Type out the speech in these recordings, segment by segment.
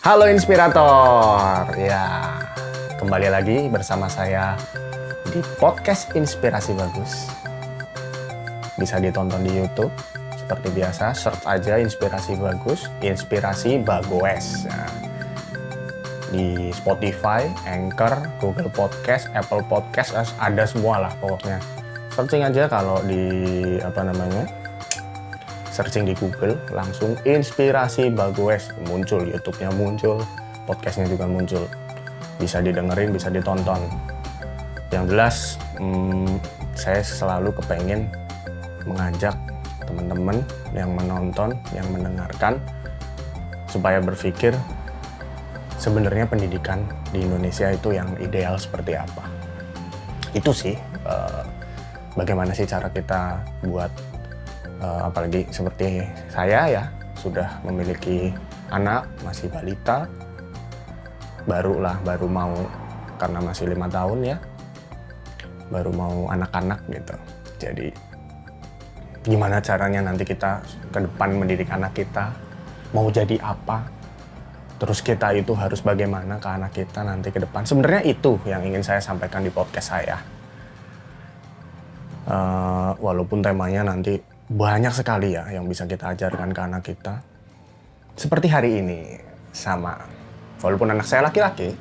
Halo Inspirator, ya kembali lagi bersama saya di podcast Inspirasi Bagus. Bisa ditonton di YouTube seperti biasa, search aja Inspirasi Bagus, Inspirasi Bagoes. Nah, di Spotify, Anchor, Google Podcast, Apple Podcast, ada semua lah pokoknya. Searching aja kalau di searching di Google, langsung Inspirasi Bagoes muncul, YouTube-nya muncul, podcast-nya juga muncul. Bisa didengerin, bisa ditonton. Yang jelas, saya selalu kepengen mengajak teman-teman yang menonton, yang mendengarkan, supaya berpikir sebenarnya pendidikan di Indonesia itu yang ideal seperti apa. Itu sih, bagaimana sih cara kita buat apalagi seperti saya ya, sudah memiliki anak, masih balita, baru mau, karena masih 5 tahun ya, baru mau anak-anak gitu. Jadi gimana caranya nanti kita ke depan mendidik anak kita, mau jadi apa, terus kita itu harus bagaimana ke anak kita nanti ke depan. Sebenarnya itu yang ingin saya sampaikan di podcast saya. Walaupun temanya nanti banyak sekali ya yang bisa kita ajarkan ke anak kita. Seperti hari ini sama, walaupun anak saya laki-laki,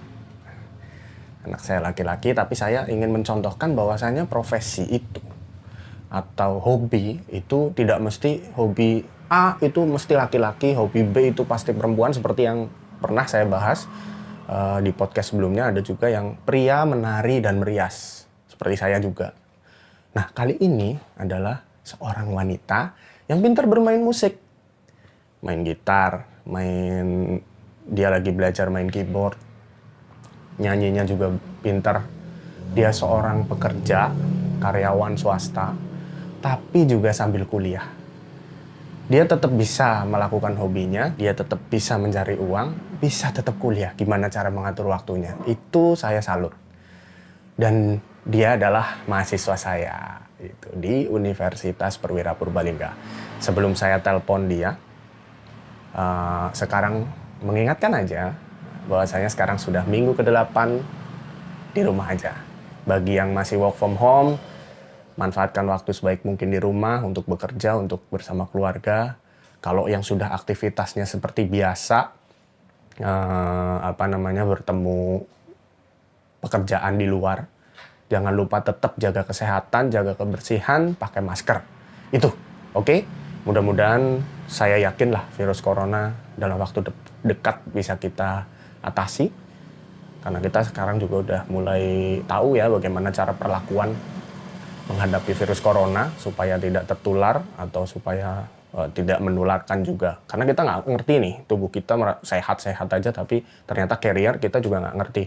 tapi saya ingin mencontohkan bahwasanya profesi itu atau hobi itu tidak mesti hobi A itu mesti laki-laki, hobi B itu pasti perempuan, seperti yang pernah saya bahas di podcast sebelumnya. Ada juga yang pria menari dan merias, seperti saya juga. Nah, kali ini adalah seorang wanita yang pintar bermain musik. Main gitar, dia lagi belajar main keyboard. Nyanyinya juga pintar. Dia seorang pekerja, karyawan swasta, tapi juga sambil kuliah. Dia tetap bisa melakukan hobinya, dia tetap bisa mencari uang, bisa tetap kuliah. Gimana cara mengatur waktunya? Itu saya salut. Dan dia adalah mahasiswa saya itu di Universitas Perwira Purbalingga. Sebelum saya telepon dia, sekarang mengingatkan aja bahwasanya sekarang sudah minggu ke-8 di rumah aja. Bagi yang masih work from home, manfaatkan waktu sebaik mungkin di rumah untuk bekerja, untuk bersama keluarga. Kalau yang sudah aktivitasnya seperti biasa, bertemu pekerjaan di luar, jangan lupa tetap jaga kesehatan, jaga kebersihan, pakai masker. Itu, oke? Mudah-mudahan, saya yakin lah virus corona dalam waktu dekat bisa kita atasi. Karena kita sekarang juga udah mulai tahu ya bagaimana cara perlakuan menghadapi virus corona supaya tidak tertular atau supaya tidak menularkan juga. Karena kita nggak ngerti nih, tubuh kita sehat-sehat aja tapi ternyata carrier kita juga nggak ngerti.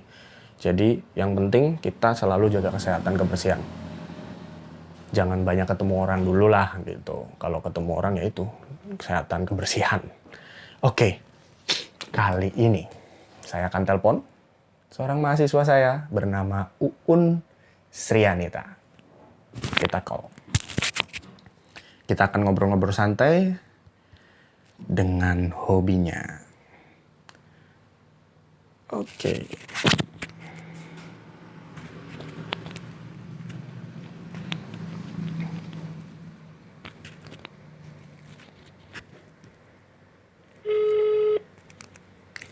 Jadi yang penting kita selalu jaga kesehatan, kebersihan. Jangan banyak ketemu orang dulu lah gitu. Kalau ketemu orang ya itu kesehatan, kebersihan. Oke, kali ini saya akan telepon seorang mahasiswa saya bernama Uun Srianita. Kita call. Kita akan ngobrol-ngobrol santai dengan hobinya. Oke.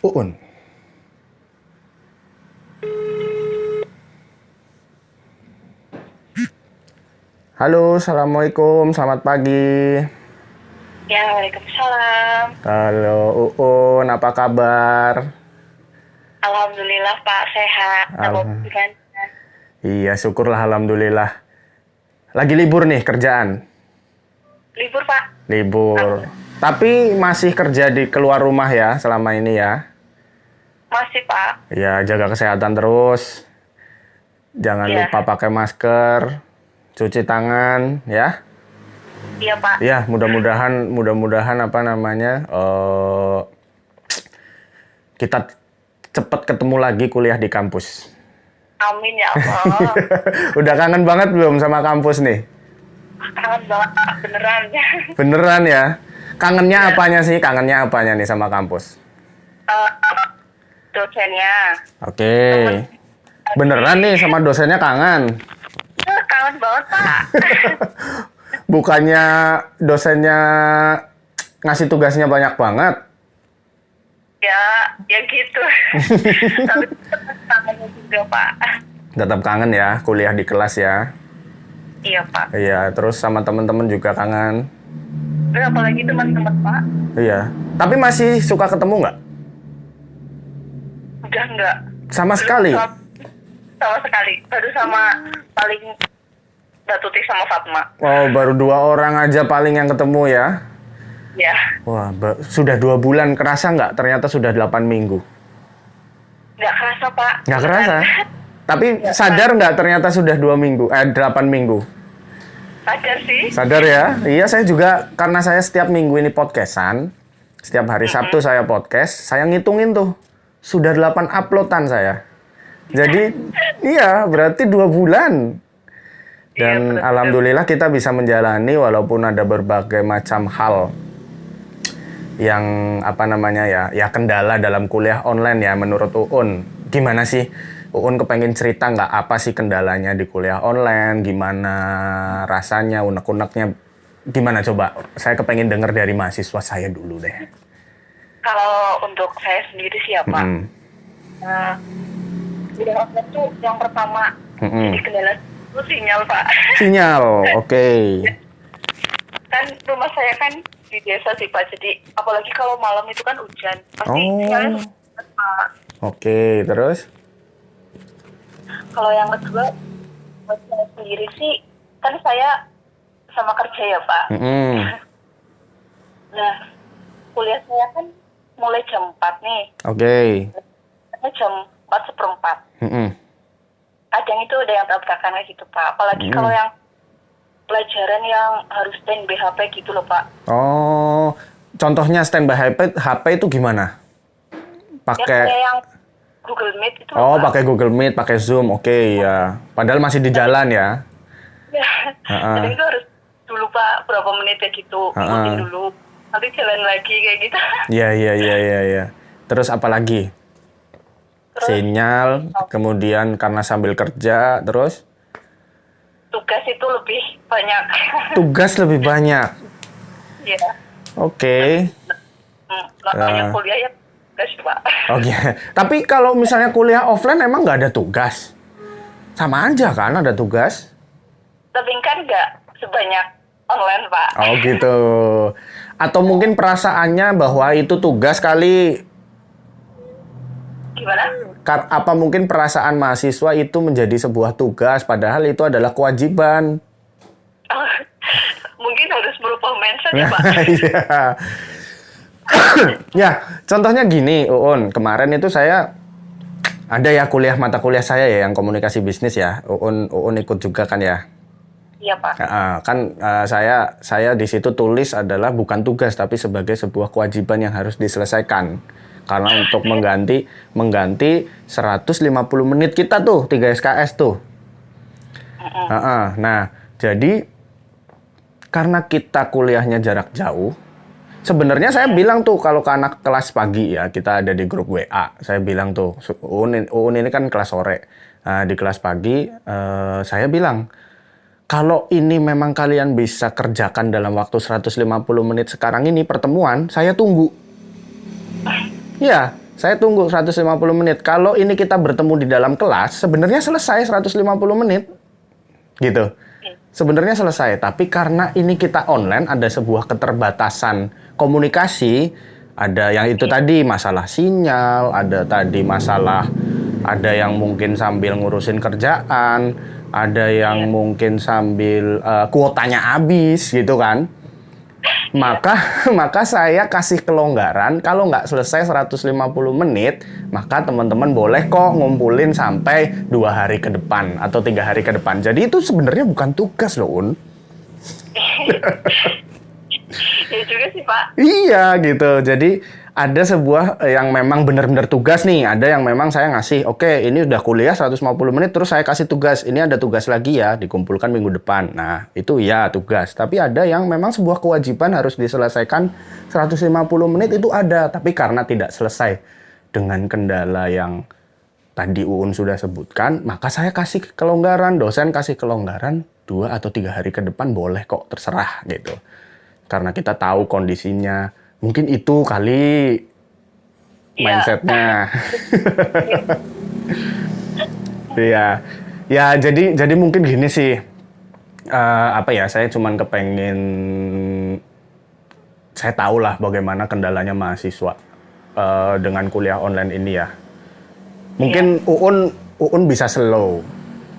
Uun. Halo, assalamualaikum, selamat pagi. Ya, waalaikumsalam. Halo, Uun, apa kabar? Alhamdulillah Pak, sehat. Iya, syukurlah, alhamdulillah. Lagi libur nih kerjaan? Libur Pak? Libur. Tapi masih kerja di keluar rumah ya selama ini ya? Masih Pak. Ya, jaga kesehatan terus. Jangan lupa pakai masker, cuci tangan, ya. Iya Pak. Ya, mudah-mudahan kita cepat ketemu lagi kuliah di kampus. Amin ya Allah. Udah kangen banget belum sama kampus nih? Kangen banget Pak, beneran. Beneran ya? Kangennya apanya sih? Kangennya apanya nih sama kampus? dosennya. Oke. Beneran nih sama dosennya kangen? Kangen banget, Pak. Bukannya dosennya ngasih tugasnya banyak banget? Ya gitu. Tapi tetap kangen juga, Pak. Tetap kangen ya, kuliah di kelas ya? Iya, Pak. Iya, terus sama teman-teman juga kangen? Apalagi teman-teman, Pak. Iya. Tapi masih suka ketemu nggak? Udah enggak. Sama sekali? Sama sekali. Baru sama paling Mbak Tuti sama Fatma. Oh, baru 2 orang aja paling yang ketemu ya? Ya. Wah, sudah 2 bulan. Kerasa nggak? Ternyata sudah 8 minggu. Nggak kerasa, Pak. Nggak kerasa? Tapi sadar nggak ternyata sudah 8 minggu? Sadar sih. Sadar ya? Iya, saya juga, karena saya setiap minggu ini podcastan, setiap hari Sabtu saya podcast, saya ngitungin tuh, sudah 8 uploadan saya. Jadi, iya, berarti 2 bulan. Dan Iya, alhamdulillah kita bisa menjalani walaupun ada berbagai macam hal yang ya kendala dalam kuliah online ya menurut Uun. Gimana sih? Uun kepengen cerita nggak apa sih kendalanya di kuliah online, gimana rasanya, unek-uneknya, gimana coba? Saya kepengen dengar dari mahasiswa saya dulu deh. Kalau untuk saya sendiri sih ya, Pak. Kuliah online tuh yang pertama jadi kendala itu sinyal, Pak. Sinyal, oke. Kan rumah saya kan di desa sih, Pak. Jadi apalagi kalau malam itu kan hujan. Pasti sinyalnya susah, Pak. Oke, terus? Kalau yang kedua, buat saya sendiri sih, kan saya sama kerja ya, Pak. Nah, kuliah saya kan mulai jam 4 nih. Oke. Jam 4:04. Kadang itu ada yang tabrakan kayak gitu, Pak. Apalagi kalau yang pelajaran yang harus standby HP gitu loh, Pak. Oh, contohnya standby HP itu gimana? Pakai yang Google Meet itu. Oh, Pak. pakai Google Meet, pakai Zoom. Oke, ya. Padahal masih di jalan ya. Jadi itu harus dulu, Pak, berapa menit ya gitu. Ikutin dulu. Nanti jalan lagi kayak gitu. Iya. Terus apa lagi? Sinyal, kemudian karena sambil kerja, terus? Tugas itu lebih banyak. Tugas lebih banyak? Iya. Oke. Nggak banyak kuliah ya tugas, Pak. Oke. Tapi kalau misalnya kuliah offline emang nggak ada tugas? Sama aja kan ada tugas? Tapi kan nggak sebanyak online, Pak. Oh gitu. Atau mungkin perasaannya bahwa itu tugas kali. Gimana? Apa mungkin perasaan mahasiswa itu menjadi sebuah tugas, padahal itu adalah kewajiban? Mungkin harus berubah mindset ya, Pak. Iya. Ya, contohnya gini, Uun. Kemarin itu saya ada ya mata kuliah saya ya yang komunikasi bisnis ya. Uun ikut juga kan ya? Iya, Pak. Saya di situ tulis adalah bukan tugas tapi sebagai sebuah kewajiban yang harus diselesaikan. Karena untuk mengganti 150 menit kita tuh 3 SKS tuh. Nah, jadi karena kita kuliahnya jarak jauh, sebenarnya saya bilang tuh kalau ke anak kelas pagi ya, kita ada di grup WA. Saya bilang tuh, Uun ini kan kelas sore. Di kelas pagi, saya bilang, kalau ini memang kalian bisa kerjakan dalam waktu 150 menit sekarang ini pertemuan, saya tunggu. Ya, saya tunggu 150 menit. Kalau ini kita bertemu di dalam kelas, sebenarnya selesai 150 menit. Gitu. Sebenarnya selesai, tapi karena ini kita online, ada sebuah keterbatasan komunikasi, ada yang itu tadi masalah sinyal, ada tadi masalah, ada yang mungkin sambil ngurusin kerjaan, ada yang mungkin sambil kuotanya habis gitu kan. Maka saya kasih kelonggaran, kalau nggak selesai 150 menit, maka teman-teman boleh kok ngumpulin sampai 2 hari ke depan atau 3 hari ke depan. Jadi itu sebenarnya bukan tugas loh, Un. Ya juga sih, Pak. Iya gitu. Jadi ada sebuah yang memang benar-benar tugas nih. Ada yang memang saya ngasih, oke ini udah kuliah 150 menit, terus saya kasih tugas. Ini ada tugas lagi ya, dikumpulkan minggu depan. Nah, itu ya tugas. Tapi ada yang memang sebuah kewajiban harus diselesaikan 150 menit itu ada. Tapi karena tidak selesai dengan kendala yang tadi Uun sudah sebutkan, maka saya kasih kelonggaran, dosen kasih kelonggaran 2 atau 3 hari ke depan boleh kok, terserah gitu. Karena kita tahu kondisinya, mungkin itu kali mindsetnya. Iya, ya jadi mungkin gini sih, saya cuman kepengen, saya tahu lah bagaimana kendalanya mahasiswa dengan kuliah online ini ya. Mungkin Uun bisa slow,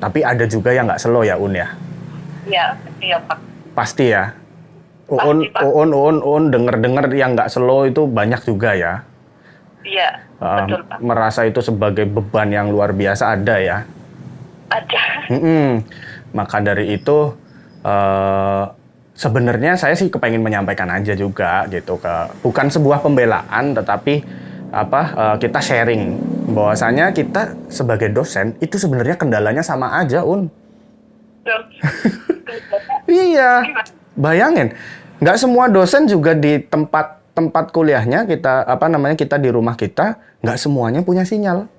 tapi ada juga yang nggak slow ya Un ya. Iya Pak. Pasti ya. Uun denger yang nggak slow itu banyak juga ya. Iya, betul Pak. Merasa itu sebagai beban yang luar biasa ada ya. Ada. Maka dari itu sebenarnya saya sih kepengen menyampaikan aja juga gitu, bukan sebuah pembelaan tetapi kita sharing bahwasanya kita sebagai dosen itu sebenarnya kendalanya sama aja Un. Iya, bayangin nggak semua dosen juga di tempat kuliahnya kita di rumah kita nggak semuanya punya sinyal.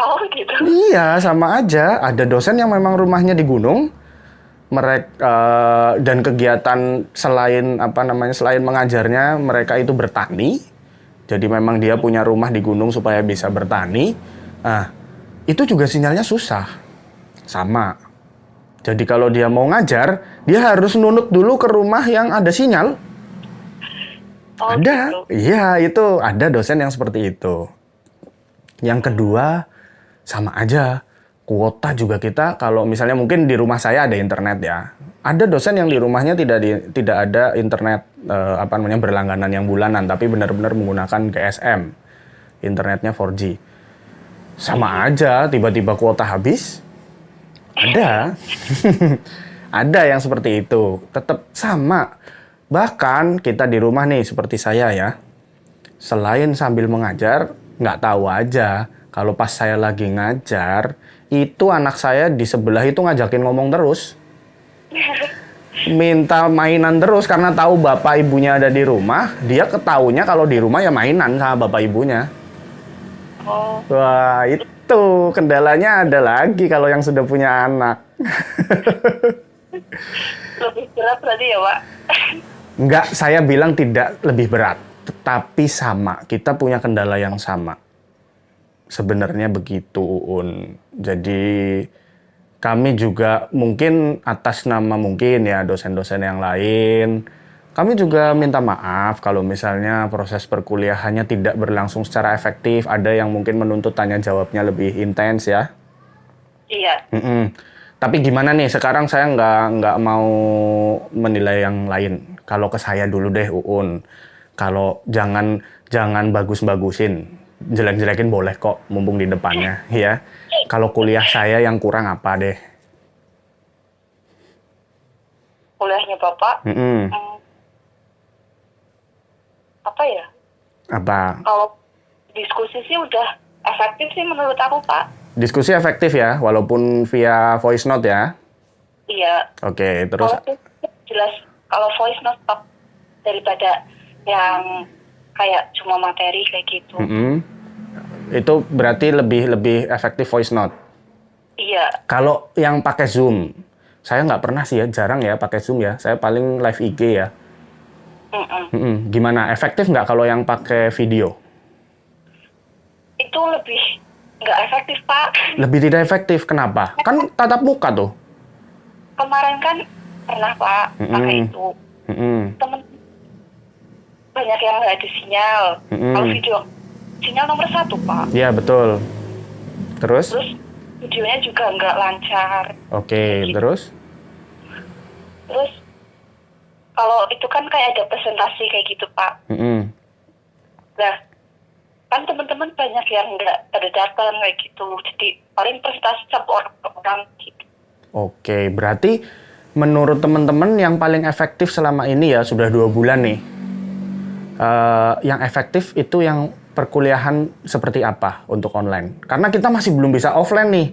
Oh gitu. Iya, sama aja. Ada dosen yang memang rumahnya di gunung, dan kegiatan selain mengajarnya mereka itu bertani. Jadi memang dia punya rumah di gunung supaya bisa bertani. Nah, itu juga sinyalnya susah. Sama. Jadi kalau dia mau ngajar, dia harus nunut dulu ke rumah yang ada sinyal. Oh, ada. Gitu. Iya, itu ada dosen yang seperti itu. Yang kedua, sama aja. Kuota juga kita, kalau misalnya mungkin di rumah saya ada internet ya. Ada dosen yang di rumahnya tidak ada internet berlangganan yang bulanan, tapi benar-benar menggunakan GSM. Internetnya 4G. Sama aja, tiba-tiba kuota habis. Ada. Ada yang seperti itu. Tetap sama. Bahkan kita di rumah nih, seperti saya ya. Selain sambil mengajar, nggak tahu aja. Kalau pas saya lagi ngajar, itu anak saya di sebelah itu ngajakin ngomong terus. Minta mainan terus karena tahu bapak ibunya ada di rumah. Dia ketaunya kalau di rumah ya mainan sama bapak ibunya. Oh. Wah, itu kendalanya ada lagi kalau yang sudah punya anak. Lebih berat berarti ya Pak? Enggak, saya bilang tidak lebih berat. Tetapi sama, kita punya kendala yang sama. Sebenarnya begitu, Un. Jadi kami juga mungkin atas nama mungkin ya dosen-dosen yang lain, kami juga minta maaf kalau misalnya proses perkuliahannya tidak berlangsung secara efektif. Ada yang mungkin menuntut tanya jawabnya lebih intens ya. Iya. Tapi gimana nih, sekarang saya nggak mau menilai yang lain. Kalau ke saya dulu deh, Uun. Kalau jangan bagus-bagusin. Jelek-jelekin boleh kok, mumpung di depannya, ya. Kalau kuliah saya yang kurang apa deh? Kuliahnya Bapak? Apa ya? Apa? Kalau diskusi sih udah efektif sih menurut aku, Pak. Diskusi efektif ya, walaupun via voice note ya? Iya. Oke, terus? Jelas, kalau voice note Pak, daripada yang kayak cuma materi kayak gitu. Itu berarti lebih efektif voice note? Iya. Kalau yang pakai Zoom, saya nggak pernah sih ya, jarang ya pakai Zoom ya. Saya paling live IG ya. Gimana, efektif nggak kalau yang pakai video? Itu lebih nggak efektif, Pak. Lebih tidak efektif, kenapa? Kan tatap muka tuh. Kemarin kan pernah, Pak, pakai itu. Temen banyak yang nggak ada sinyal. Kalau video, sinyal nomor 1, Pak. Iya, betul. Terus videonya juga nggak lancar. Oke, gitu. Terus kalau itu kan kayak ada presentasi kayak gitu, Pak. Nah, kan teman-teman banyak yang nggak pada datang kayak gitu. Jadi paling presentasi satu orang gitu. Oke, berarti menurut teman-teman yang paling efektif selama ini ya, sudah 2 bulan nih. Yang efektif itu yang perkuliahan seperti apa untuk online? Karena kita masih belum bisa offline nih.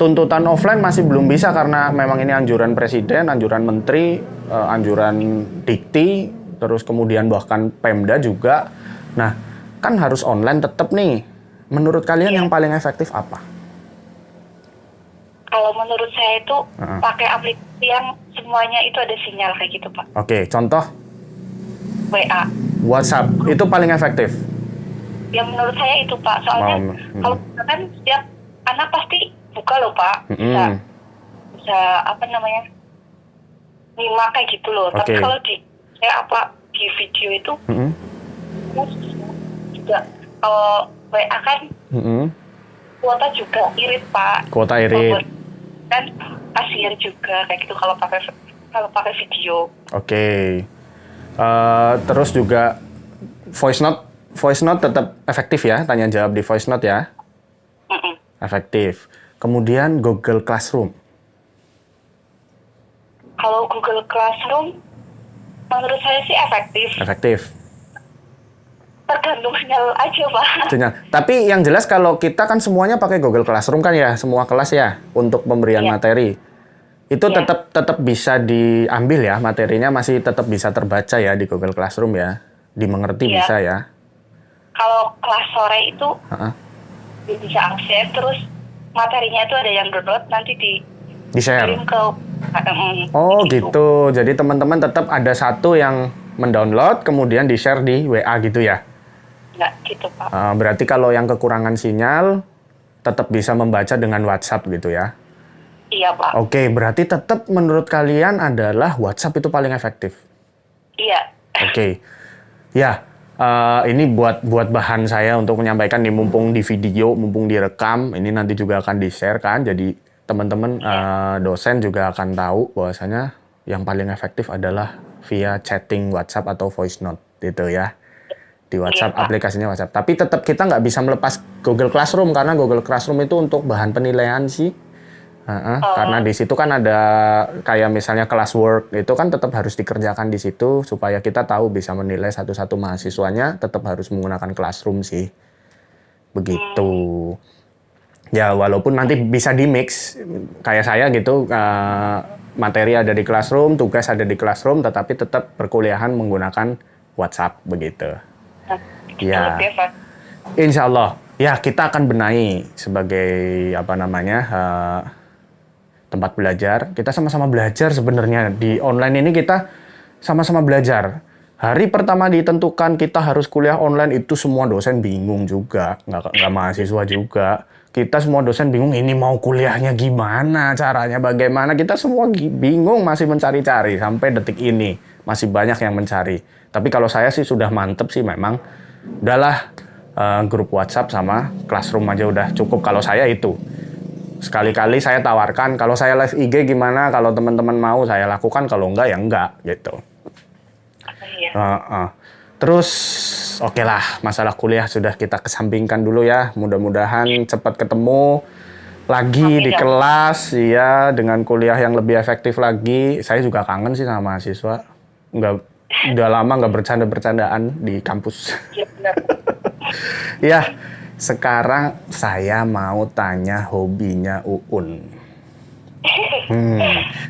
Tuntutan offline masih belum bisa karena memang ini anjuran presiden, anjuran menteri, anjuran dikti, terus kemudian bahkan Pemda juga. Nah, kan harus online tetap nih. Menurut kalian yang paling efektif apa? Kalau menurut saya itu pakai aplikasi yang semuanya itu ada sinyal kayak gitu, Pak. Oke, contoh? WA. WhatsApp, itu paling efektif? Yang menurut saya itu, Pak. Soalnya kalau kan setiap anak pasti buka loh, Pak. Bisa apa namanya, nyimak kayak gitu loh. Tapi kalau di video itu, juga kalau WA kan kuota juga irit, Pak. Kuota irit. Dan kasihan juga kayak gitu kalau pakai video. Oke. Terus juga voice note tetap efektif ya, tanya jawab di voice note ya. Efektif. Kemudian Google Classroom. Kalau Google Classroom, menurut saya sih efektif. Efektif. Tergantung sinyal aja, Pak. Sinyal. Tapi yang jelas kalau kita kan semuanya pakai Google Classroom kan ya, semua kelas ya, untuk pemberian materi. Itu tetap bisa diambil ya, materinya masih tetap bisa terbaca ya di Google Classroom ya. Dimengerti bisa ya. Kalau kelas sore itu bisa akses, terus materinya itu ada yang download, nanti di-share ke gitu. Jadi teman-teman tetap ada satu yang mendownload, kemudian di-share di WA gitu ya? Enggak, gitu, Pak. Berarti kalau yang kekurangan sinyal, tetap bisa membaca dengan WhatsApp gitu ya? Iya, Pak. Oke, berarti tetap menurut kalian adalah WhatsApp itu paling efektif? Iya. Oke. Ya, ini buat bahan saya untuk menyampaikan nih, mumpung di video, mumpung direkam, ini nanti juga akan di-share kan, jadi teman-teman dosen juga akan tahu bahwasanya yang paling efektif adalah via chatting WhatsApp atau voice note gitu ya. Di WhatsApp, aplikasinya WhatsApp. Tapi tetap kita nggak bisa melepas Google Classroom, karena Google Classroom itu untuk bahan penilaian sih. Karena di situ kan ada kayak misalnya classwork, itu kan tetap harus dikerjakan di situ supaya kita tahu bisa menilai satu-satu mahasiswanya, tetap harus menggunakan Classroom sih. Begitu. Ya walaupun nanti bisa di-mix, kayak saya gitu, materi ada di Classroom, tugas ada di Classroom, tetapi tetap perkuliahan menggunakan WhatsApp begitu. Ya, insya Allah. Ya kita akan benahi sebagai tempat belajar. Kita sama-sama belajar sebenarnya di online ini, kita sama-sama belajar. Hari pertama ditentukan kita harus kuliah online, itu semua dosen bingung juga, nggak mahasiswa juga. Kita semua dosen bingung, ini mau kuliahnya gimana, caranya bagaimana. Kita semua bingung, masih mencari-cari. Sampai detik ini, masih banyak yang mencari. Tapi kalau saya sih sudah mantep sih memang. Udahlah, grup WhatsApp sama Classroom aja udah cukup kalau saya itu. Sekali-kali saya tawarkan, kalau saya live IG gimana, kalau teman-teman mau saya lakukan, kalau enggak ya enggak, gitu. Terus, oke lah, masalah kuliah sudah kita kesampingkan dulu ya. Mudah-mudahan cepat ketemu lagi di kelas, ya, dengan kuliah yang lebih efektif lagi. Saya juga kangen sih sama mahasiswa. Udah lama nggak bercanda-bercandaan di kampus. Iya, benar. Ya, sekarang saya mau tanya hobinya Uun.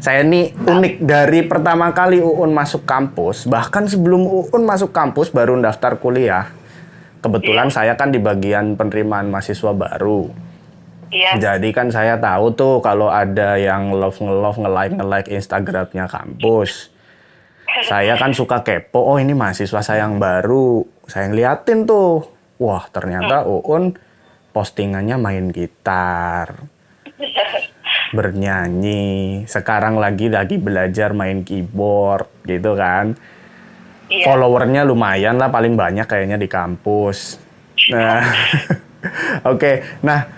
Saya ini unik, dari pertama kali Uun masuk kampus, bahkan sebelum Uun masuk kampus baru daftar kuliah. Kebetulan saya kan di bagian penerimaan mahasiswa baru. Iya. Jadi kan saya tahu tuh kalau ada yang nge-like Instagramnya kampus. Saya kan suka kepo, oh ini mahasiswa saya yang baru. Saya ngeliatin tuh, wah ternyata Uun postingannya main gitar, bernyanyi, sekarang lagi belajar main keyboard gitu kan. Iya. Followernya lumayan lah, paling banyak kayaknya di kampus. Nah, oke. Nah,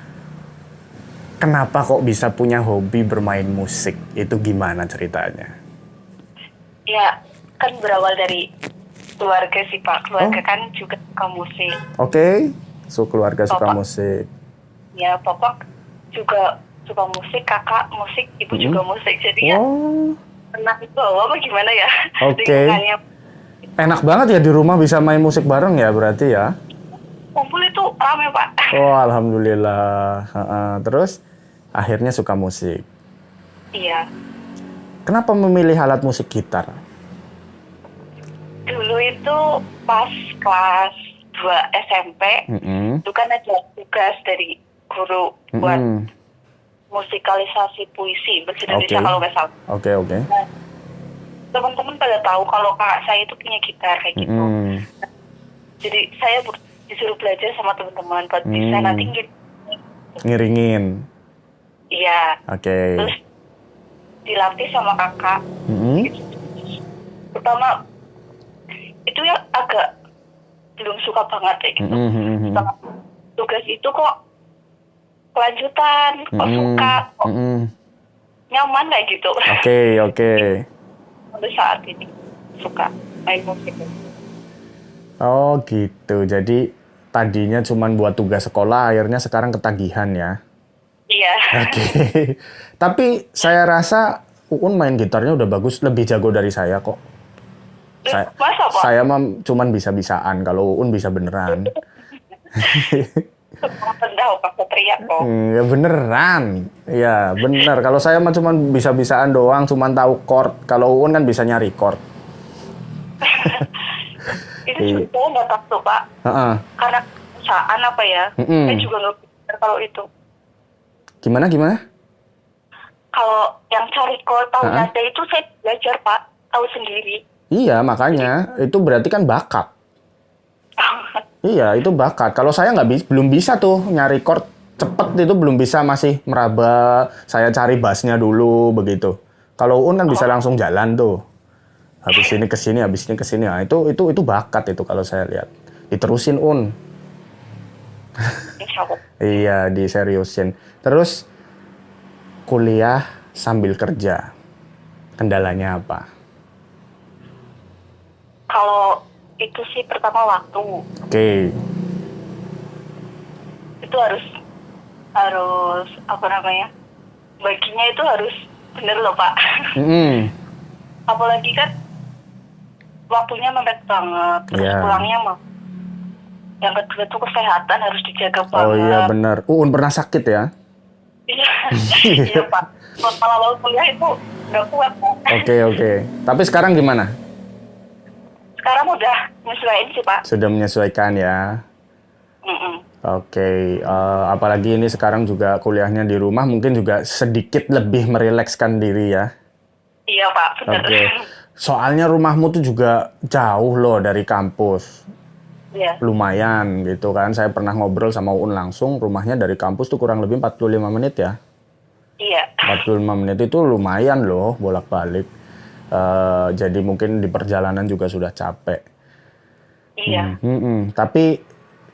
kenapa kok bisa punya hobi bermain musik? Itu gimana ceritanya? Ya, kan berawal dari keluarga sih, Pak. Keluarga kan juga suka musik. Oke. So, keluarga suka musik. Ya, Bapak juga suka musik, kakak musik, ibu juga musik. Jadi ya, pernah itu apa gimana ya? Oke. Enak banget ya di rumah bisa main musik bareng ya berarti ya? Kumpul itu rame, Pak. Oh, alhamdulillah. Terus akhirnya suka musik. Iya. Kenapa memilih alat musik gitar? Dulu itu pas kelas 2 SMP, itu kan ada tugas dari guru buat musikalisasi puisi bahasa Indonesia kalau nggak salah. Oke. Nah, teman-teman pada tahu kalau kakak saya itu punya gitar kayak gitu. Jadi saya disuruh belajar sama teman-teman buat bisa nanti ngiringin. Iya. Oke. Terus dilatih sama kakak. Pertama itu ya agak belum suka banget kayak gitu. Tugas itu kok kelanjutan, kok suka, kok nyaman kayak gitu. Oke. Sampai saat ini suka main musik. Oh gitu. Jadi tadinya cuma buat tugas sekolah, akhirnya sekarang ketagihan ya. Iya. Oke. Tapi saya rasa Uun main gitarnya udah bagus, lebih jago dari saya kok. Masa, Pak? Saya mah cuman bisa-bisaan, kalau Uun bisa beneran. Rendah pakai teriak kok. Ya beneran. Ya bener. Kalau saya mah cuman bisa-bisaan doang, cuman tahu chord. Kalau Uun kan bisa nyari chord. Itu juga nggak tahu Pak. Karena perusahaan apa ya? Saya juga nggak pikir kalau itu. Gimana? Kalau yang cari chord tahu nada itu saya belajar Pak, tahu sendiri. Iya makanya itu berarti kan bakat. Iya itu bakat. Kalau saya belum bisa tuh nyari chord cepet itu belum bisa, masih meraba. Saya cari bassnya dulu begitu. Kalau Uun kan bisa langsung jalan tuh. Habis ini ke sini, habis ini ke sini. Nah, itu bakat itu kalau saya lihat. Diterusin Un. Iya, diseriusin. Terus kuliah sambil kerja. Kendalanya apa? Kalau itu sih pertama waktu. Oke. Itu harus apa namanya? Baginya itu harus bener loh, Pak. Apalagi kan waktunya mepet banget, terus pulangnya mah. Yang kedua tuh kesehatan harus dijaga banget. Oh iya benar. Uun pernah sakit ya? Iya Pak. Kalau kuliah itu nggak kuat Pak. Oke. Tapi sekarang gimana? Sekarang udah menyesuaikan sih Pak. Sudah menyesuaikan ya. Oke. Apalagi ini sekarang juga kuliahnya di rumah, mungkin juga sedikit lebih merilekskan diri ya. Iya Pak, benar. Oke. Soalnya rumahmu tuh juga jauh loh dari kampus. Iya. Lumayan gitu kan. Saya pernah ngobrol sama Uun langsung, rumahnya dari kampus tuh kurang lebih 45 menit ya. Iya. 45 menit itu lumayan loh bolak-balik. Jadi mungkin di perjalanan juga sudah capek. Iya. Tapi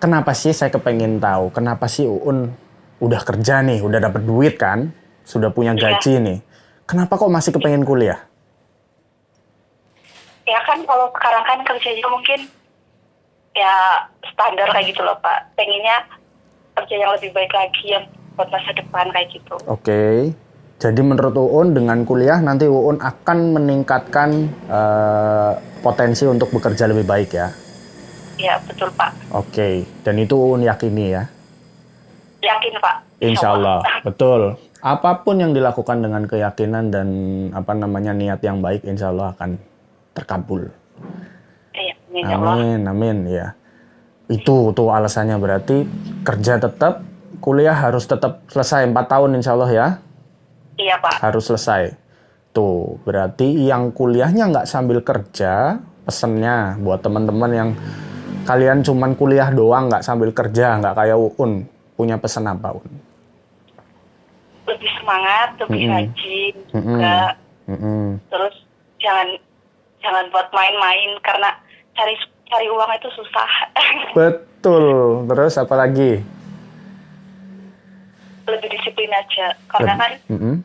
kenapa sih saya kepengen tahu, kenapa sih Uun udah kerja nih, udah dapat duit kan, sudah punya gaji nih. Kenapa kok masih kepengen kuliah? Ya kan kalau sekarang kan kerjanya mungkin ya standar kayak gitu loh Pak. Pengennya kerja yang lebih baik lagi, yang buat masa depan kayak gitu. Oke. Jadi menurut Uun dengan kuliah nanti Uun akan meningkatkan potensi untuk bekerja lebih baik ya? Iya betul Pak. Oke. Dan itu Uun yakini ya? Yakin Pak. Insya Allah. Betul. Apapun yang dilakukan dengan keyakinan dan niat yang baik, insya Allah akan terkabul. Iya, amin ya. Itu tuh alasannya, berarti kerja tetap, kuliah harus tetap selesai 4 tahun insya Allah ya. Iya Pak. Harus selesai. Tuh berarti yang kuliahnya nggak sambil kerja, pesennya buat teman-teman yang kalian cuman kuliah doang nggak sambil kerja, nggak kayak Uun, punya pesan apa Uun? Lebih semangat, lebih rajin juga. Terus jangan buat main-main karena cari uang itu susah. Betul. Terus apa lagi? Lebih disiplin aja. Karena kan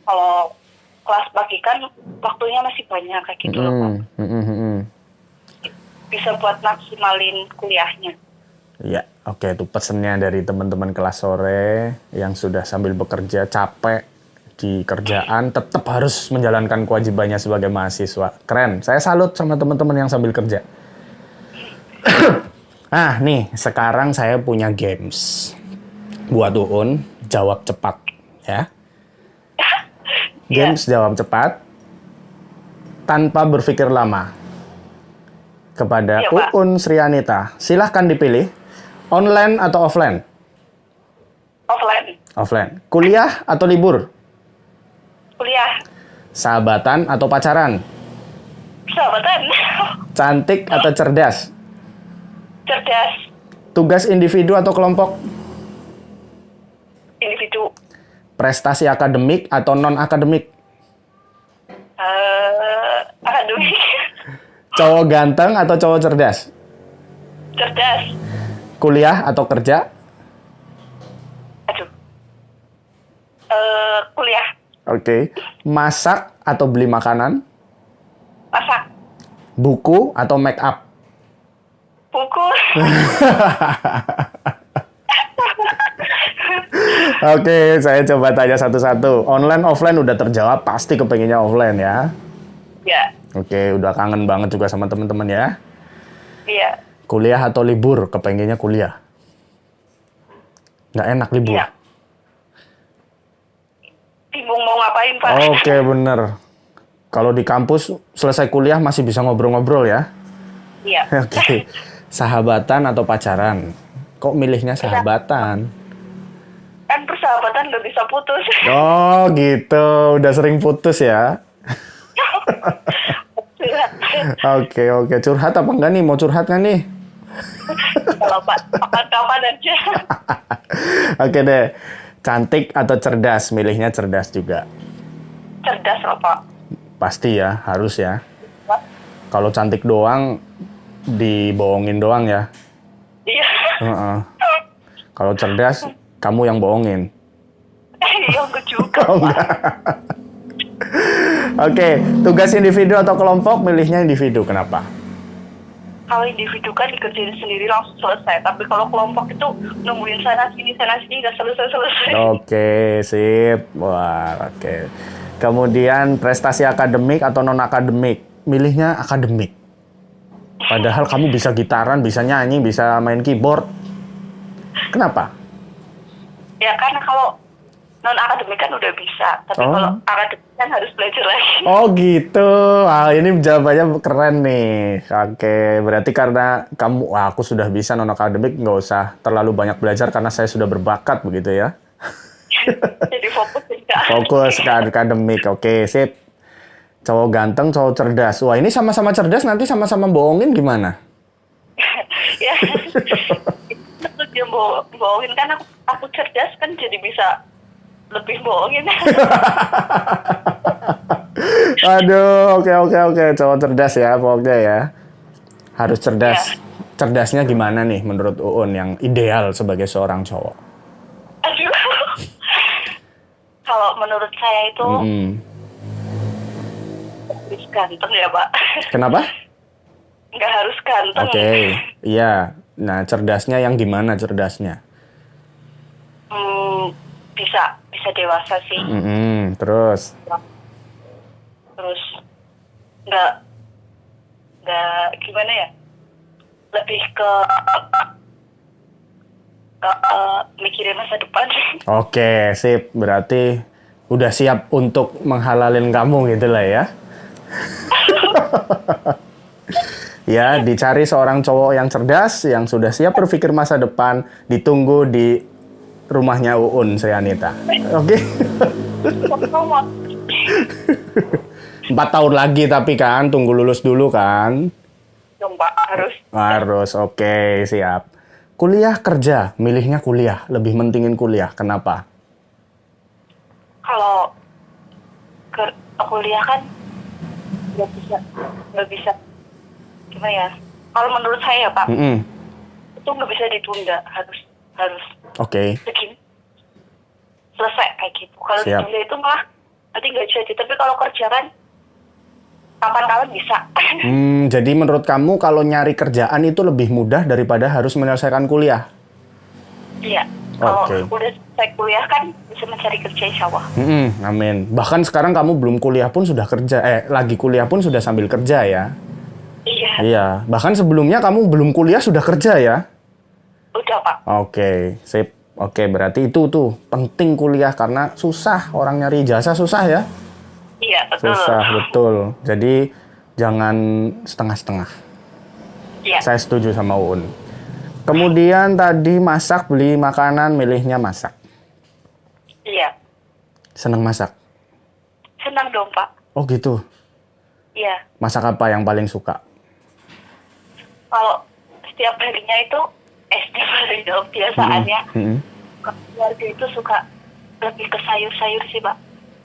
kalau kelas pagi kan waktunya masih banyak kayak gitu loh Pak. Bisa buat maksimalin kuliahnya. Iya, oke, itu pesennya dari teman-teman kelas sore yang sudah sambil bekerja capek di kerjaan, tetap harus menjalankan kewajibannya sebagai mahasiswa. Keren, saya salut sama teman-teman yang sambil kerja. Nah, nih, sekarang saya punya games. Buat Uun, jawab cepat, ya. Games jawab cepat, tanpa berpikir lama. Kepada Uun Srianita, silahkan dipilih. Online atau offline? Offline. Offline. Kuliah atau libur? Kuliah. Sahabatan atau pacaran? Sahabatan. Cantik atau cerdas? Cerdas. Tugas individu atau kelompok? Individu. Prestasi akademik atau non-akademik? Akademik. Cowok ganteng atau cowok cerdas? Cerdas. Kuliah atau kerja? Aduh. Kuliah. Oke. Masak atau beli makanan? Masak. Buku atau make up? Buku. Oke, saya coba tanya satu-satu. Online, offline udah terjawab, pasti kepengennya offline ya? Ya. Oke, udah kangen banget juga sama teman-teman ya? Iya. Kuliah atau libur? Kepengennya kuliah. Nggak enak libur? Iya. Bingung mau ngapain, Pak. Oke, bener. Kalau di kampus, selesai kuliah masih bisa ngobrol-ngobrol ya? Iya. Oke. Sahabatan atau pacaran? Kok milihnya sahabatan? Kan persahabatan nggak bisa putus. Oh gitu, udah sering putus ya? Oke. Curhat apa enggak nih? Mau curhat nggak nih? Kalau Pak, kapan aja. Oke deh. Cantik atau cerdas? Milihnya cerdas juga. Cerdas loh, Pak. Pasti ya, harus ya. Pak. Kalau cantik doang, dibohongin doang ya. Iya. Heeh. Kalau cerdas, kamu yang bohongin. Iya, gue juga, Oh, Pak. enggak. Oke, tugas individu atau kelompok, milihnya individu. Kenapa? Kalau individu kan dikerjain sendiri langsung selesai. Tapi kalau kelompok itu nungguin sana sini nggak selesai. Oke, sip. Wah, oke. Kemudian prestasi akademik atau non-akademik, milihnya akademik. Padahal kamu bisa gitaran, bisa nyanyi, bisa main keyboard. Kenapa? Ya karena kalau non akademik kan udah bisa. Tapi Oh. kalau akademik kan harus belajar lagi. Oh gitu. Wah, ini jawabannya keren nih. Oke, berarti karena kamu, wah aku sudah bisa non-akademik, nggak usah terlalu banyak belajar karena saya sudah berbakat begitu ya. Jadi fokus juga. Fokus ke akademik. Oke, sip. Cowok ganteng, cowok cerdas. Wah, ini sama-sama cerdas, nanti sama-sama bohongin gimana? Ya. Terus dia bohongin kan aku cerdas kan jadi bisa lebih bohongin. Aduh, oke. Cowok cerdas ya, pokoknya ya. Harus cerdas. Ya. Cerdasnya gimana nih menurut Uun yang ideal sebagai seorang cowok? Aduh. Kalau menurut saya itu harus ganteng ya, Pak. Kenapa? Nggak harus ganteng. Oke, iya. Nah, cerdasnya yang gimana cerdasnya? Bisa dewasa sih. Terus? Terus nggak gimana ya? Lebih ke mikirin masa depan. Oke, sip. Berarti udah siap untuk menghalalin kamu gitu lah ya. Ya, dicari seorang cowok yang cerdas, yang sudah siap berpikir masa depan, ditunggu di rumahnya Uun, Srianita. Oke. 4 tahun lagi tapi kan, tunggu lulus dulu kan. Dong, Pak, harus. Harus, oke, siap. Kuliah kerja, milihnya kuliah, lebih mentingin kuliah. Kenapa? Kalau kuliah kan nggak bisa gimana ya? Kalau menurut saya, Pak, itu nggak bisa ditunda, harus Oke. begini selesai kayak gitu. Kalau Siap. ditunda itu malah nanti nggak jadi. Tapi kalau kerja kan kapan-kapan bisa. Jadi menurut kamu kalau nyari kerjaan itu lebih mudah daripada harus menyelesaikan kuliah? Iya. Kalau Oke. udah selesai kuliah kan bisa mencari kerja, insya Allah. Amin. Bahkan sekarang kamu belum kuliah pun sudah kerja, lagi kuliah pun sudah sambil kerja ya? Iya. Iya. Bahkan sebelumnya kamu belum kuliah sudah kerja ya? Udah, Pak. Oke, sip. Oke, berarti itu tuh penting kuliah karena susah orang nyari ijazah susah ya? Iya, betul. Susah, betul. Jadi jangan setengah-setengah. Iya. Saya setuju sama Uun. Kemudian tadi masak, beli makanan, milihnya masak. Iya. Seneng masak? Senang dong, Pak. Oh gitu. Iya. Masak apa yang paling suka? Kalau setiap harinya itu, setiap hari dong, biasaannya. Keluarga itu suka lebih ke sayur-sayur sih, Pak.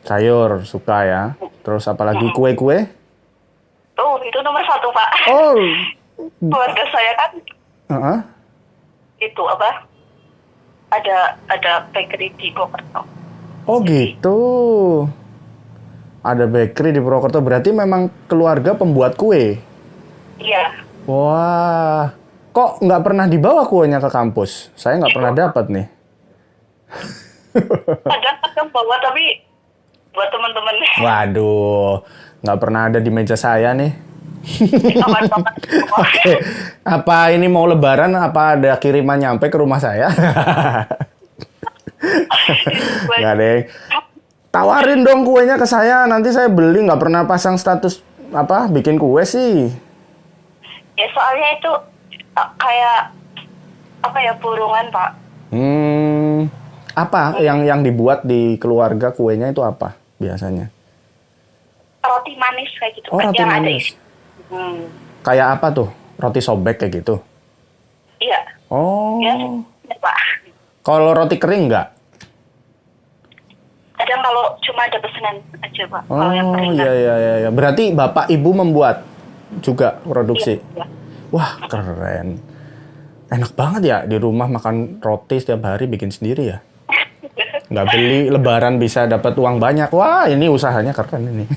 Sayur, suka ya. Terus apalagi kue-kue? Tuh, itu nomor 1, Pak. Oh. Keluarga saya kan, itu apa? Ada bakery di Purwokerto. Oh gitu. Ada bakery di Purwokerto, berarti memang keluarga pembuat kue? Iya. Wah, kok nggak pernah dibawa kuenya ke kampus? Saya nggak pernah dapat nih. Kadang-kadang bawa, tapi buat teman-teman. Waduh, nggak pernah ada di meja saya nih. Teman-teman. Oke, apa ini mau lebaran, apa ada kiriman nyampe ke rumah saya? Nggak deh. Tawarin dong kuenya ke saya, nanti saya beli. Nggak pernah pasang status apa bikin kue sih. Ya soalnya itu kayak apa ya, burungan, Pak. Apa yang dibuat di keluarga kuenya itu apa biasanya? Roti manis kayak gitu, Oh, Pak, roti yang ada manis. isi. Kayak apa tuh? Roti sobek kayak gitu? Iya. Oh. Ya, Pak. Kalau roti kering nggak? Kadang kalau cuma ada pesanan aja, Pak. Oh, Kalau yang kering kan. iya. Berarti bapak ibu membuat juga produksi? Iya. Wah, keren. Enak banget ya di rumah makan roti setiap hari, bikin sendiri ya? Nggak beli, lebaran bisa dapat uang banyak. Wah, ini usahanya keren ini.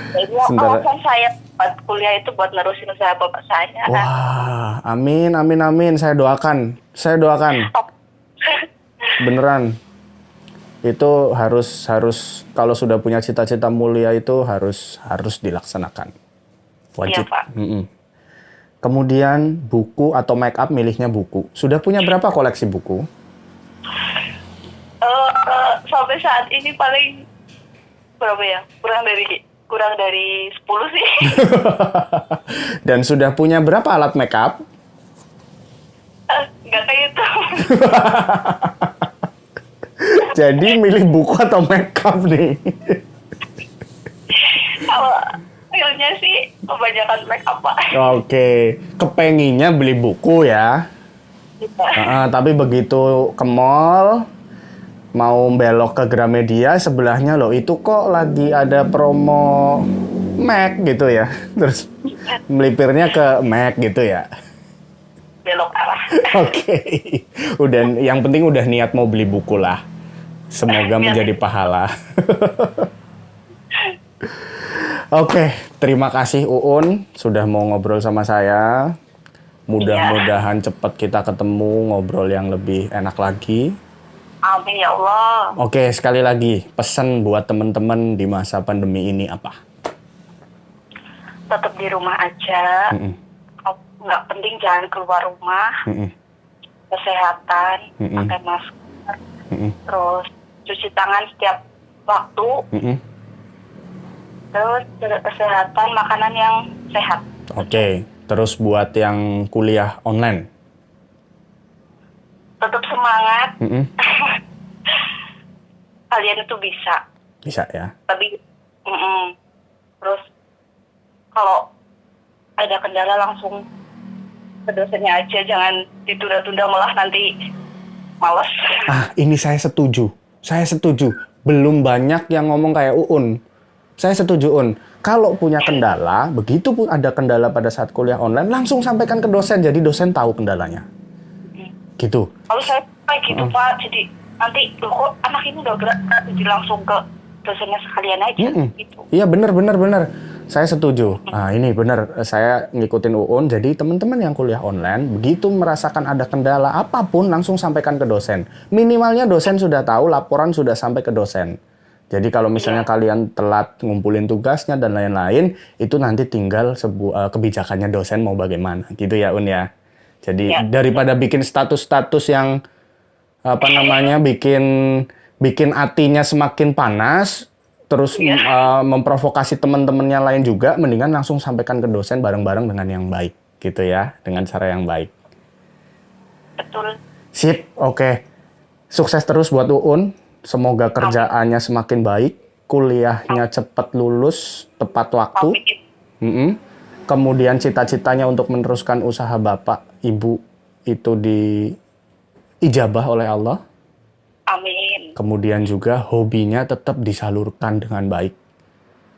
Jadi alasan saya buat kuliah itu buat nerusin usaha bapak saya. Wah, amin. Saya doakan. Beneran. Itu harus kalau sudah punya cita-cita mulia itu harus dilaksanakan. Wajib. Iya, Pak. Kemudian buku atau make up, milihnya buku. Sudah punya berapa koleksi buku? Sampai saat ini paling berapa ya? Kurang dari 10 sih. Dan sudah punya berapa alat make up? Nggak kayak itu. Jadi milih buku atau make up nih? Kalau realnya sih kebanyakan make up, Pak. Oke, kepenginnya beli buku ya. Tapi begitu ke mall, mau belok ke Gramedia, sebelahnya loh itu kok lagi ada promo Mac gitu ya. Terus melipirnya ke Mac gitu ya. Belok arah. Oke. Udah, yang penting udah niat mau beli buku lah. Semoga menjadi pahala. Oke, terima kasih Uun sudah mau ngobrol sama saya. Mudah-mudahan cepat kita ketemu, ngobrol yang lebih enak lagi. Amin ya Allah. Oke, sekali lagi pesan buat teman-teman di masa pandemi ini apa? Tetap di rumah aja. Nggak penting jangan keluar rumah. Kesehatan, pakai masker, terus cuci tangan setiap waktu. Terus jaga kesehatan, makanan yang sehat. Oke, terus buat yang kuliah online? Tetap semangat. Kalian itu bisa. Bisa ya? Tapi, terus kalau ada kendala langsung ke dosennya aja, jangan ditunda-tunda malah nanti males. Ini saya setuju. Belum banyak yang ngomong kayak Uun. Saya setuju, Un. Kalau punya kendala, begitu pun ada kendala pada saat kuliah online, langsung sampaikan ke dosen, jadi dosen tahu kendalanya. Gitu. Kalau saya kayak gitu, Pak, jadi nanti, loh kok anak ini udah gerak, jadi langsung ke dosennya sekalian aja. Gitu. Iya, benar. Saya setuju. Ini benar. Saya ngikutin Uun, jadi teman-teman yang kuliah online, begitu merasakan ada kendala apapun, langsung sampaikan ke dosen. Minimalnya dosen sudah tahu, laporan sudah sampai ke dosen. Jadi kalau misalnya kalian telat ngumpulin tugasnya dan lain-lain, itu nanti tinggal kebijakannya dosen mau bagaimana, gitu ya Un ya. Jadi daripada bikin status-status yang bikin hatinya semakin panas, terus memprovokasi teman-temannya lain juga, mendingan langsung sampaikan ke dosen bareng-bareng dengan yang baik, gitu ya, dengan cara yang baik. betul. Sip, oke. Sukses terus buat Uun. Semoga kerjaannya semakin baik, kuliahnya cepat lulus, tepat waktu. Amin. Kemudian cita-citanya untuk meneruskan usaha Bapak, Ibu itu diijabah oleh Allah. Amin. Kemudian juga hobinya tetap disalurkan dengan baik.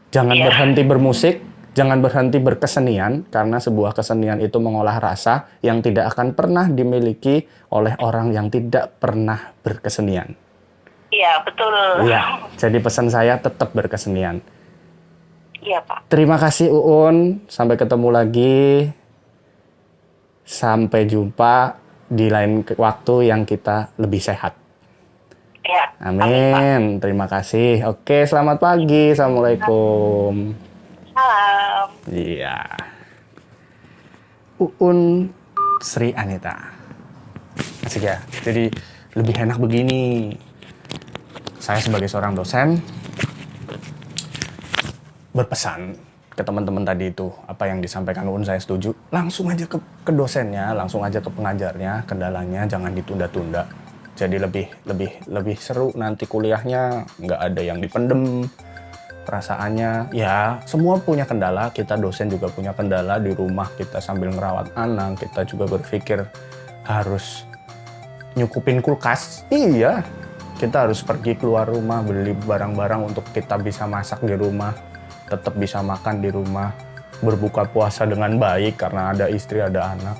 Jangan Iya. berhenti bermusik, jangan berhenti berkesenian, karena sebuah kesenian itu mengolah rasa yang tidak akan pernah dimiliki oleh orang yang tidak pernah berkesenian. Iya, betul. Iya, jadi pesan saya tetap berkesenian. Iya, Pak. Terima kasih Uun, sampai ketemu lagi. Sampai jumpa di lain waktu yang kita lebih sehat. Ya. Amin. Terima kasih. Oke, selamat pagi. Assalamualaikum. Salam. Iya. Uun Sri Anita. Asik ya. Jadi lebih enak begini. Saya sebagai seorang dosen berpesan ke teman-teman tadi itu, apa yang disampaikan Uun saya setuju. Langsung aja ke dosennya, langsung aja ke pengajarnya, kendalanya jangan ditunda-tunda. Jadi lebih seru nanti kuliahnya, nggak ada yang dipendem perasaannya. Ya, semua punya kendala, kita dosen juga punya kendala di rumah, kita sambil ngerawat anak, kita juga berpikir harus nyukupin kulkas. Iya, kita harus pergi keluar rumah, beli barang-barang untuk kita bisa masak di rumah, tetap bisa makan di rumah, berbuka puasa dengan baik karena ada istri, ada anak.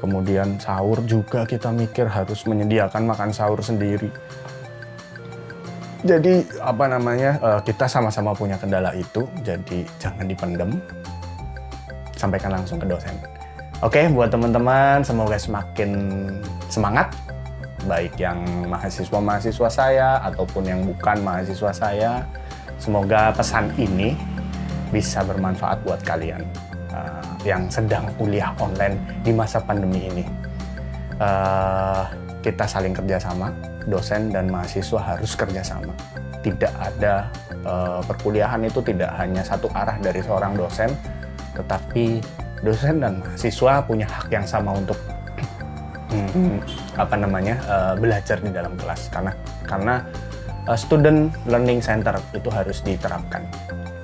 Kemudian sahur juga kita mikir harus menyediakan makan sahur sendiri. Jadi kita sama-sama punya kendala itu, jadi jangan dipendem, sampaikan langsung ke dosen. Oke, buat teman-teman semoga semakin semangat, baik yang mahasiswa-mahasiswa saya ataupun yang bukan mahasiswa saya. Semoga pesan ini bisa bermanfaat buat kalian yang sedang kuliah online di masa pandemi ini. Kita saling kerjasama, dosen dan mahasiswa harus kerjasama. Tidak ada perkuliahan itu tidak hanya satu arah dari seorang dosen, tetapi dosen dan mahasiswa punya hak yang sama untuk belajar di dalam kelas. Karena student learning center itu harus diterapkan.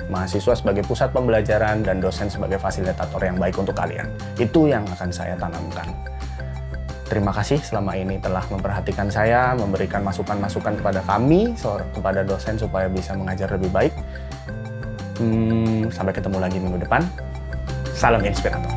Mahasiswa sebagai pusat pembelajaran dan dosen sebagai fasilitator yang baik untuk kalian. Itu yang akan saya tanamkan. Terima kasih selama ini telah memperhatikan saya, memberikan masukan-masukan kepada kami, kepada dosen supaya bisa mengajar lebih baik. Sampai ketemu lagi minggu depan. Salam inspirator.